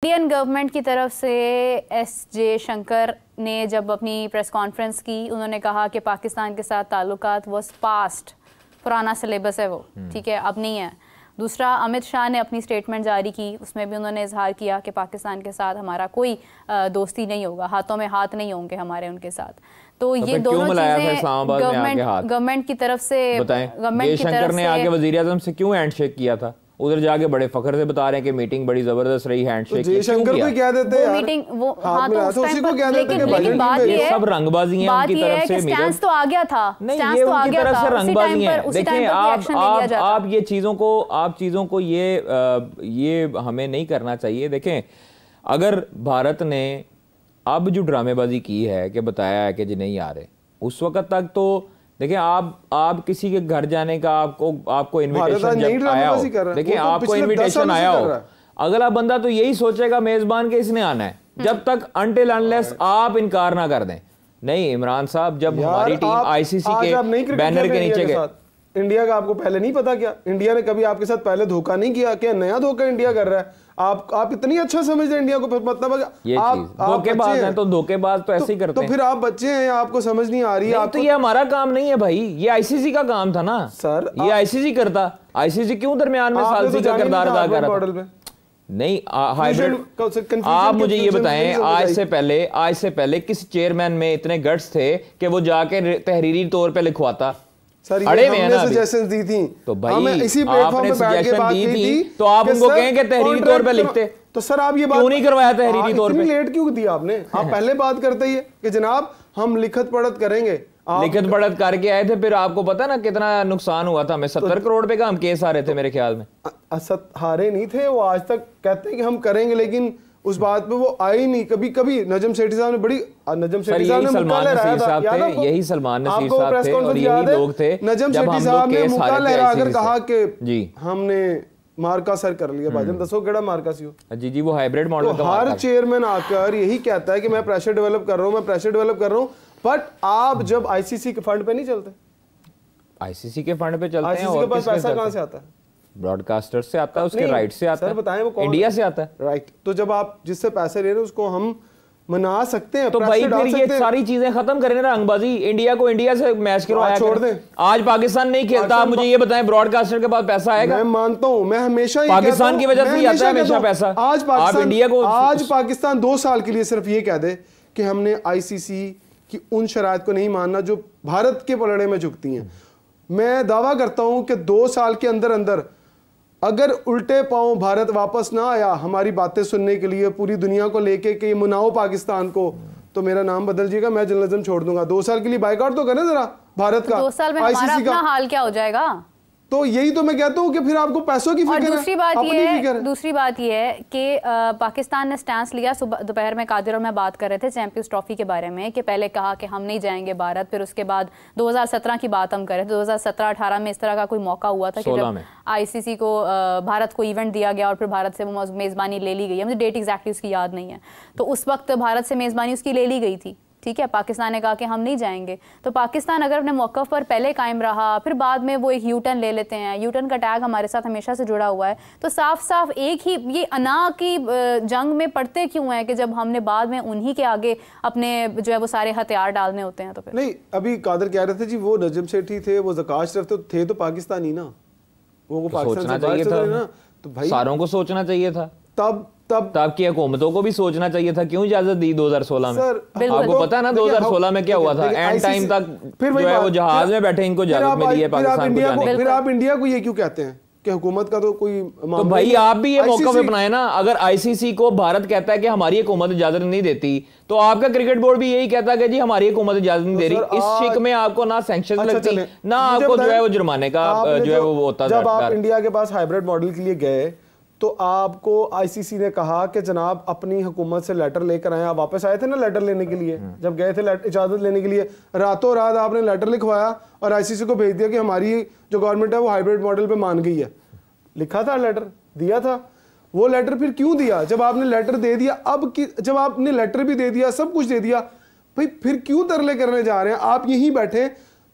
Indian government की तरफ से एस जयशंकर ने जब अपनी प्रेस कॉन्फ्रेंस की, उन्होंने कहा कि पाकिस्तान के साथ ताल्लुकात वॉज पास्ट, पुराना सिलेबस है वो, ठीक है, अब नहीं है। दूसरा, अमित शाह ने अपनी स्टेटमेंट जारी की, उसमें भी उन्होंने इजहार किया कि पाकिस्तान के साथ हमारा कोई दोस्ती नहीं होगा, हाथों में हाथ नहीं होंगे हमारे उनके साथ। तो ये दोनों चीजें गवर्नमेंट की तरफ से, गवर्नमेंट की तरफ से आके वजीर आजम से क्यों हैंडशेक किया था? उधर जाके बड़े फखर से बता रहे हैं कि मीटिंग बड़ी जबरदस्त रही, हैंडशेक तो जयशंकर को क्या देते हैं मीटिंग वो, हाँ तो उस टाइम पर, लेकिन बात ये है, सब रंगबाजी है उनकी तरफ से, स्टैंस तो आ गया था, स्टैंस तो आ गया था, उसी टाइम पर देखिए आप ये चीजों को ये हमें नहीं करना चाहिए। देखें, अगर भारत ने अब जो ड्रामेबाजी की है कि बताया है कि जी नहीं आ रहे, उस वक्त तक तो देखिए आप किसी के घर जाने का आपको इनविटेशन जब आया हो, देखिए आपको इनविटेशन आया हो, अगला बंदा तो यही सोचेगा मेजबान के इसने आना है, जब तक अनटिल अनलेस आप इनकार ना कर दें। नहीं इमरान साहब, जब हमारी टीम आईसीसी के बैनर के नीचे गए, इंडिया का आपको पहले नहीं पता क्या? इंडिया ने कभी आपके साथ पहले धोखा नहीं किया? क्या नया धोखा इंडिया कर रहा है? आप इतनी अच्छा समझते हैं इंडिया को, मतलब आप धोखेबाज हैं, तो धोखेबाज तो ऐसे ही करते हैं। तो फिर आप बच्चे हैं, आपको समझ नहीं आ रही है। तो ये हमारा काम नहीं है भाई, ये आईसीसी का काम था ना सर, ये आईसीसी करता। आईसीसी क्यों दरमियान में सालसी का किरदार अदा कर रहा था? नहीं हाइब्रिड, आप मुझे ये बताएं, आज से पहले किस चेयरमैन में इतने गट्स थे कि वो जाके तहरीरी तौर पे लिखवाता? सर, हमने सजेशंस दी थी, तो भाई इसी प्लेटफॉर्म पे बैठ के बात की थी, तो आप उनको कहें कि तहरीरी तौर पे लिखते। तो सर आप ये बात क्यों नहीं करवाया तहरीरी तौर पे? लेट क्यों दिया आपने? आप पहले बात करते ही कि जनाब हम लिखत पढ़त करेंगे। लिखत पढ़त करके आए थे, फिर आपको पता ना कितना नुकसान हुआ था हमें, 70 करोड़ रुपए का हम केस हारे थे मेरे ख्याल में। हारे नहीं थे वो, आज तक कहते हैं कि हम करेंगे, लेकिन उस बात पे वो आई नहीं कभी। नजम सेठी साहब ने यही सलमान नसीर साहब थे और यही लोग थे, नजम सेठी साहब ने मुक्का लहराकर कहा कि जी हमने मार्का सर कर लिया। भाईजान दसो केड़ा मार्का सी हो? जी वो हाइब्रिड मॉडल का हर चेयरमैन आकर यही कहता है कि मैं प्रेशर डेवलप कर रहा हूं, बट आप जब आईसीसी के फंड पे नहीं चलते, आईसीसी के फंड पे चलते हैं, आईसीसी के पास पैसा कहां से आता है? ब्रॉडकास्टर से आता है, उसके राइट से आता है। सर बताएं वो कौन? इंडिया से आता है, राइट। तो जब आप जिससे पैसे ले रहे हैं उसको हम मना सकते हैं, तो भाई फिर ये सारी चीजें खत्म करें ना, रंगबाजी। इंडिया को इंडिया से मैच करवाया, छोड़ दें। आज पाकिस्तान नहीं खेलता, आप मुझे ये बताएं ब्रॉडकास्टर के पास पैसा आएगा? मैं मानता हूं, मैं हमेशा पाकिस्तान की वजह से आता है हमेशा पैसा। आज पाकिस्तान 2 साल के लिए सिर्फ ये कह दे कि हमने आईसीसी की उन शराइत को नहीं मानना जो भारत के पलड़े में झुकती हैं। मैं दावा करता हूं कि 2 साल के अंदर अंदर अगर उल्टे पांव भारत वापस ना आया हमारी बातें सुनने के लिए, पूरी दुनिया को लेके कि मनाओ पाकिस्तान को, तो मेरा नाम बदल जाएगा, मैं जर्नलिज्म छोड़ दूंगा। 2 साल के लिए बाइकआउट तो करें जरा भारत का। 2 साल में हमारा अपना हाल क्या हो जाएगा? तो यही तो मैं कहता हूँ कि फिर आपको पैसों की फिक्र है। दूसरी बात ये है कि पाकिस्तान ने स्टैंस लिया। सुबह दोपहर में कादिर और मैं बात कर रहे थे चैंपियंस ट्रॉफी के बारे में, कि पहले कहा कि हम नहीं जाएंगे भारत, फिर उसके बाद 2017 की बात हम कर रहे थे, 2017-18 में इस तरह का कोई मौका हुआ था कि जब आईसीसी को भारत को इवेंट दिया गया और फिर भारत से वो मेजबानी ले ली गई है। मुझे डेट एग्जैक्टली उसकी याद नहीं है, तो उस वक्त भारत से मेजबानी उसकी ले ली गई थी, ठीक है। पाकिस्तान ने कहा कि हम नहीं जाएंगे। तो पाकिस्तान अगर अपने मौक़िफ़ पर पहले कायम रहा, फिर बाद में वो एक यू टर्न ले लेते हैं, यू टर्न का टैग हमारे साथ हमेशा से जुड़ा हुआ है, तो साफ साफ एक ही ये अना की जंग में पड़ते क्यों हैं कि जब हमने बाद में उन्हीं के आगे अपने जो है वो सारे हथियार डालने होते हैं। तो फिर नहीं, अभी कादर कह रहे थे जी वो नजम सेठी थे, वो ज़कात शरीफ थे तो पाकिस्तानी ना, वो पाकिस्तान चाहिए था ना, तो भाई सारों को सोचना चाहिए था। तब की हुकूमतों को भी सोचना चाहिए था। क्यों इजाजत दी 2016 में? आपको पता है ना 2016 में क्या हुआ था? एंड टाइम तक फिर जो है वो जहाज में बैठे इनको इजाजत मिली है पाकिस्तान को जाने की। फिर आप इंडिया को ये क्यों कहते हैं कि हुकूमत का तो कोई? तो भाई आप भी ये मौका पे अपनाए ना। अगर आईसीसी को भारत कहता है कि हमारी हुकूमत इजाजत नहीं देती, तो आपका क्रिकेट बोर्ड भी यही कहता है कि जी हमारी हुकूमत इजाजत नहीं दे रही। इस शिक में आपको ना सैंक्शन लगती, ना आपको जो है वो जुर्माने का जो है वो होता। जब आप इंडिया के पास हाइब्रिड मॉडल के लिए गए तो आपको आईसीसी ने कहा कि जनाब अपनी हुकूमत से लेटर लेकर आए। आप वापस आए थे ना लेटर लेने के लिए, जब गए थे इजाजत लेने के लिए, रातों रात आपने लेटर लिखवाया और आईसीसी को भेज दिया कि हमारी जो गवर्नमेंट है वो हाइब्रिड मॉडल पे मान गई है। लिखा था लेटर, दिया था। वो लेटर फिर क्यों दिया? जब आपने लेटर दे दिया, जब आपने लेटर भी दे दिया, सब कुछ दे दिया, भाई फिर क्यों तरले करने जा रहे हैं? आप यहीं बैठे,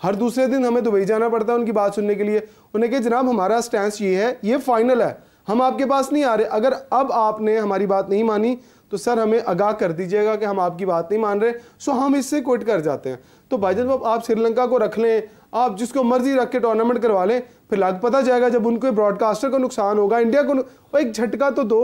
हर दूसरे दिन हमें दुबई जाना पड़ता है उनकी बात सुनने के लिए। उन्हें कहा जनाब हमारा स्टैंस ये है, ये फाइनल है, हम आपके पास नहीं आ रहे। अगर अब आपने हमारी बात नहीं मानी तो सर हमें आगाह कर दीजिएगा कि हम आपकी बात नहीं मान रहे, सो हम इससे क्विट कर जाते हैं। तो भाईजान आप श्रीलंका को रख लें, आप जिसको मर्जी रख के टूर्नामेंट करवा लें, फिर लग पता जाएगा जब उनको ब्रॉडकास्टर को नुकसान होगा, इंडिया को एक झटका तो दो,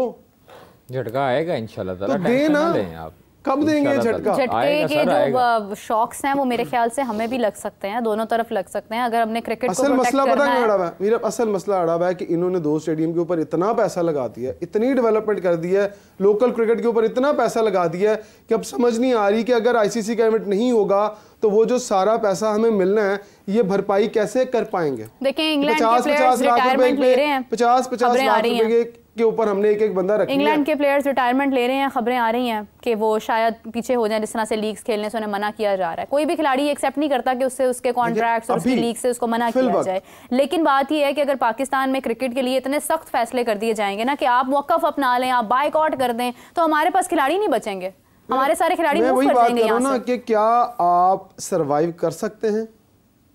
झटका आएगा इंशाल्लाह ताला, तो दे ना, आप कब देंगे झटका? झटके के जो शॉक्स हैं वो मेरे ख्याल से हमें भी लग सकते हैं, दोनों तरफ लग सकते हैं। अगर हमने क्रिकेट असल मसला पता है अड़ा हुआ है मेरा, असल मसला अड़ा हुआ है कि इन्होंने 2 स्टेडियम के ऊपर इतना पैसा लगा दिया है, इतनी डेवलपमेंट कर दी है, लोकल क्रिकेट के ऊपर इतना पैसा लगा दिया है कि अब समझ नहीं आ रही कि अगर आईसीसी का इवेंट नहीं होगा तो वो जो सारा पैसा हमें मिलना है ये भरपाई कैसे कर पाएंगे? देखिए इंग्लैंड के प्लेयर्स रिटायरमेंट ले रहे हैं, 50-50 लाख रुपए के ऊपर हमने एक बंदा रखा है। इंग्लैंड के प्लेयर्स रिटायरमेंट ले रहे हैं, खबरें आ रही हैं कि वो शायद पीछे हो जाएं, जिस तरह से लीग्स खेलने से उन्हें मना किया जा रहा है। कोई भी खिलाड़ी एक्सेप्ट नहीं करता कि उससे उसके कॉन्ट्रैक्ट्स और उसकी लीग से उसको मना किया जाए, लेकिन बात यह है कि अगर पाकिस्तान में क्रिकेट के लिए इतने सख्त फैसले कर दिए जाएंगे ना कि आप मौकफ अपना लें, आप बाइकआउट कर दें, तो हमारे पास खिलाड़ी नहीं बचेंगे, हमारे सारे खिलाड़ी मूव कर जाएंगे यहाँ से। कि क्या आप सरवाइव कर सकते हैं?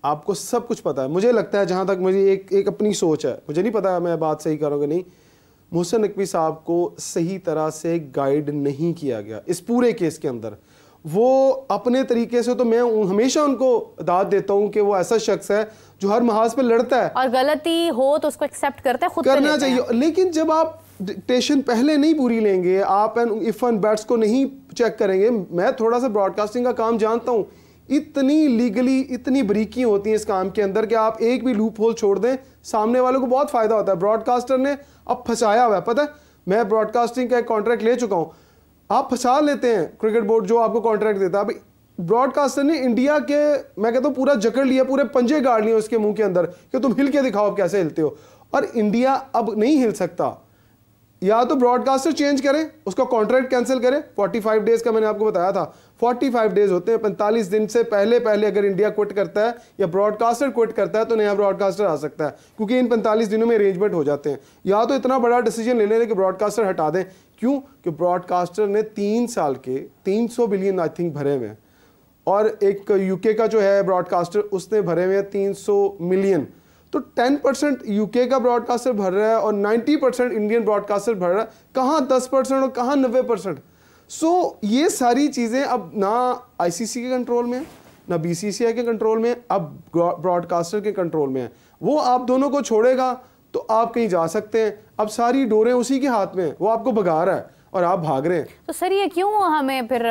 आपको सब कुछ पता है। मुझे लगता है, जहां तक मुझे एक अपनी सोच है, मुझे नहीं पता मैं बात सही करूँगा नहीं, मोहसिन नकवी साहब को सही तरह से गाइड नहीं किया गया इस पूरे केस के अंदर। वो अपने तरीके से, तो मैं हमेशा उनको दाद देता हूं कि वो ऐसा शख्स है जो हर महाज पे लड़ता है, और गलती हो तो उसको एक्सेप्ट करता है, खुद करना चाहिए। लेकिन जब आप डिक्टेशन पहले नहीं पूरी लेंगे, आप इफ एंड बैट्स को नहीं चेक करेंगे, मैं थोड़ा सा ब्रॉडकास्टिंग का काम जानता हूं, इतनी लीगली इतनी बरीकी होती है इस काम के अंदर कि आप एक भी लूप होल छोड़ दें, सामने वालों को बहुत फायदा होता है। ब्रॉडकास्टर ने अब फंसाया हुआ है, पता है, मैं ब्रॉडकास्टिंग का एक कॉन्ट्रैक्ट ले चुका हूं, आप फंसा लेते हैं क्रिकेट बोर्ड जो आपको कॉन्ट्रैक्ट देता है। ब्रॉडकास्टर ने इंडिया के, मैं कहता हूं, पूरा जकड़ लिया, पूरे पंजे गाड़ लिए उसके मुंह के अंदर कि तुम हिल के दिखाओ, कैसे हिलते हो। और इंडिया अब नहीं हिल सकता, या तो ब्रॉडकास्टर चेंज करें, उसका कॉन्ट्रैक्ट कैंसिल करें। 45 डेज का मैंने आपको बताया था, 45 डेज होते हैं, 45 दिन से पहले अगर इंडिया क्विट करता है या ब्रॉडकास्टर क्विट करता है तो नया ब्रॉडकास्टर आ सकता है, क्योंकि इन 45 दिनों में अरेंजमेंट हो जाते हैं। या तो इतना बड़ा डिसीजन ले लें कि ब्रॉडकास्टर हटा दें। क्यों? कि ब्रॉडकास्टर ने 3 साल के 300 बिलियन आई थिंक भरे हुए हैं, और एक यूके का जो है ब्रॉडकास्टर उसने भरे हुए हैं 300 मिलियन। तो 10% यूके का ब्रॉडकास्टर भर रहा है और 90% इंडियन ब्रॉडकास्टर भर रहा है, कहाँ 10% और कहाँ 90%? सो ये सारी चीज़ें अब ना आईसीसी के कंट्रोल में है, ना बीसीसीआई के कंट्रोल में है, अब ब्रॉडकास्टर के कंट्रोल में है। वो आप दोनों को छोड़ेगा तो आप कहीं जा सकते हैं। अब सारी डोरें उसी के हाथ में हैं, वो आपको भगा रहा है और आप भाग रहे हैं। तो सर ये क्यों हमें फिर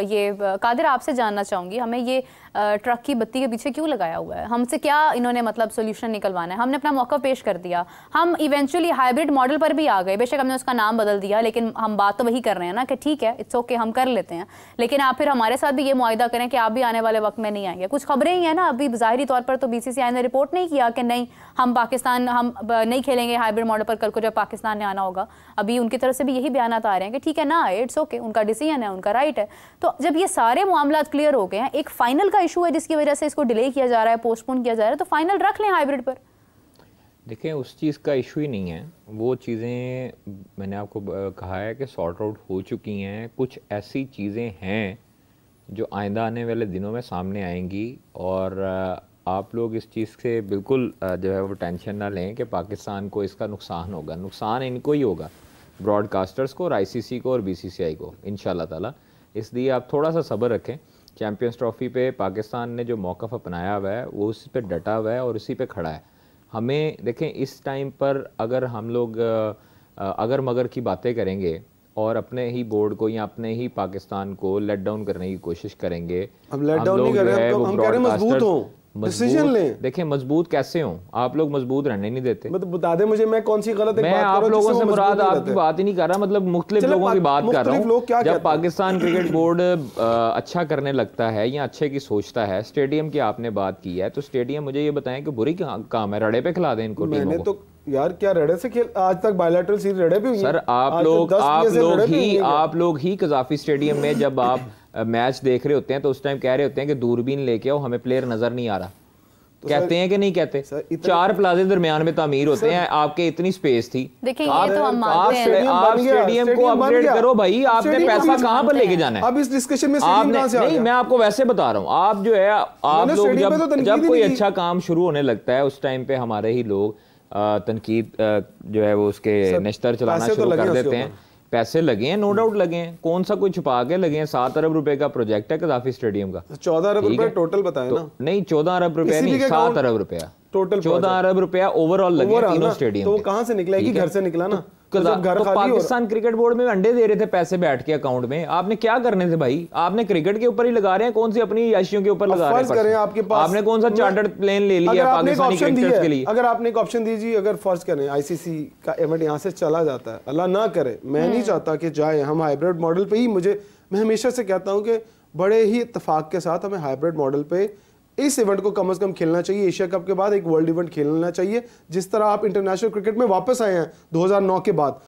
ये कादिर आपसे जानना चाहूँगी, हमें ये ट्रक की बत्ती के पीछे क्यों लगाया हुआ है? हमसे क्या इन्होंने मतलब सोल्यूशन निकलवाना है? हमने अपना मौका पेश कर दिया, हम इवेंचुअली हाइब्रिड मॉडल पर भी आ गए, बेशक हमने उसका नाम बदल दिया, लेकिन हम बात तो वही कर रहे हैं ना कि ठीक है, इट्स ओके, हम कर लेते हैं, लेकिन आप फिर हमारे साथ भी ये मुआहिदा करें कि आप भी आने वाले वक्त में नहीं आएंगे। कुछ खबरें ही हैं ना, अभी ज़ाहिरी तौर पर तो बीसीसीआई ने रिपोर्ट नहीं किया कि नहीं हम पाकिस्तान हम नहीं खेलेंगे हाइब्रिड मॉडल पर, कल को जब पाकिस्तान ने आना होगा। अभी उनकी तरफ से भी यही बयान आ रहे हैं कि ठीक है ना आए, इट्स ओके, उनका डिसीजन है, उनका राइट है। तो जब ये सारे मामला क्लियर हो गए हैं, एक फाइनल का इशू है जिसकी वजह से इसको डिले किया जा रहा है, पोस्टपोन किया जा रहा है, तो फाइनल रख लें हाइब्रिड पर। देखें, उस चीज़ का इशू ही नहीं है, वो चीज़ें मैंने आपको कहा है कि सॉर्ट आउट हो चुकी हैं। कुछ ऐसी चीज़ें हैं जो आइंदा आने वाले दिनों में सामने आएंगी, और आप लोग इस चीज़ से बिल्कुल जो है वो टेंशन ना लें कि पाकिस्तान को इसका नुकसान होगा। नुकसान इनको ही होगा, ब्रॉडकास्टर्स को और आईसीसी को और बीसीसीआई को, इंशाल्लाह ताला। इसलिए आप थोड़ा सा सब्र रखें। चैम्पियंस ट्रॉफी पे पाकिस्तान ने जो मौक़िफ़ अपनाया हुआ है वो उस पे डटा हुआ है और उसी पे खड़ा है। हमें देखें, इस टाइम पर अगर हम लोग अगर मगर की बातें करेंगे और अपने ही बोर्ड को या अपने ही पाकिस्तान को लेट डाउन करने की कोशिश करेंगे, अब लेट डाउन नहीं कर रहे हैं, हम कह रहे हैं मजबूत हो, डिसीजन लें। देखें, मजबूत कैसे हो आप लोग? मजबूत रहने नहीं देते। मतलब बता दे मुझे, मैं कौन सी गलत मैं आप लोगों से मुराद आपकी बात ही नहीं कर रहा, मतलब मुख्तलिफ लोगों की बात कर रहा हूँ। जब पाकिस्तान क्रिकेट बोर्ड अच्छा करने लगता है या अच्छे की सोचता है, स्टेडियम की आपने बात की है, तो स्टेडियम मुझे ये बताएं कि बुरी काम है, रड़े पे खिला दें इनको टीमों को। यार क्या रड़े से खेल, आज तक बायलैटरल सीरीज रड़े पे हुई है सर। आप लोग ही कजाफी स्टेडियम में जब आप मैच देख रहे होते हैं तो उस टाइम कह रहे होते हैं कि दूरबीन लेके आओ, हमें प्लेयर नजर नहीं आ रहा। तो कहते हैं कि नहीं कहते? 4 प्लाजे दरमियान में तामीर होते हैं, आपके इतनी स्पेस थी। देखिए आप स्टेडियम को अपग्रेड करो भाई, आपने पैसा कहाँ पर लेके जाना है? अब इस डिस्कशन में नहीं, मैं आपको वैसे बता रहा हूँ, आप जो है आप लोग जब कोई अच्छा काम शुरू होने लगता है उस टाइम पे हमारे ही लोग तनकीद जो है वो उसके नश्तर चलाना शुरू कर देते हैं। पैसे लगे हैं, नो डाउट लगे हैं, कौन सा कोई छुपा के लगे हैं। 7 अरब रुपए का प्रोजेक्ट है कज़ाफी स्टेडियम का। 14 अरब रुपए टोटल बताया ना? नहीं 14 अरब रुपया नहीं, 7 अरब रुपया टोटल। 14 अरब रुपया ओवरऑल लगे तीनों स्टेडियम। तो कहां से निकला? कि घर से निकला ना। तो पाकिस्तान क्रिकेट बोर्ड में अंडे दे रहे थे पैसे बैठ के अकाउंट में। आपने क्या करने थे भाई? आपने क्रिकेट के ऊपर ही लगा रहे हैं, कौन सी अपनी याशियों के ऊपर लगा रहे हैं? आपके पास आपने कौन सा चार्टर्ड प्लेन ले लिया पाकिस्तानी क्रिकेटर्स के लिए? अगर आपने एक ऑप्शन दीजिए, अगर फर्ज करें आईसीसी का इवेंट यहाँ से चला जाता है, अल्लाह ना करे, मैं नहीं चाहता कि जाए, हम हाइब्रिड मॉडल पे ही, मैं हमेशा से कहता हूँ कि बड़े ही इत्तेफाक के साथ हमें हाइब्रिड मॉडल पे इस इवेंट को कम से कम खेलना चाहिए। एशिया कप के बाद एक वर्ल्ड इवेंट खेलना चाहिए। जिस तरह आप इंटरनेशनल क्रिकेट में वापस आए हैं 2009 के बाद,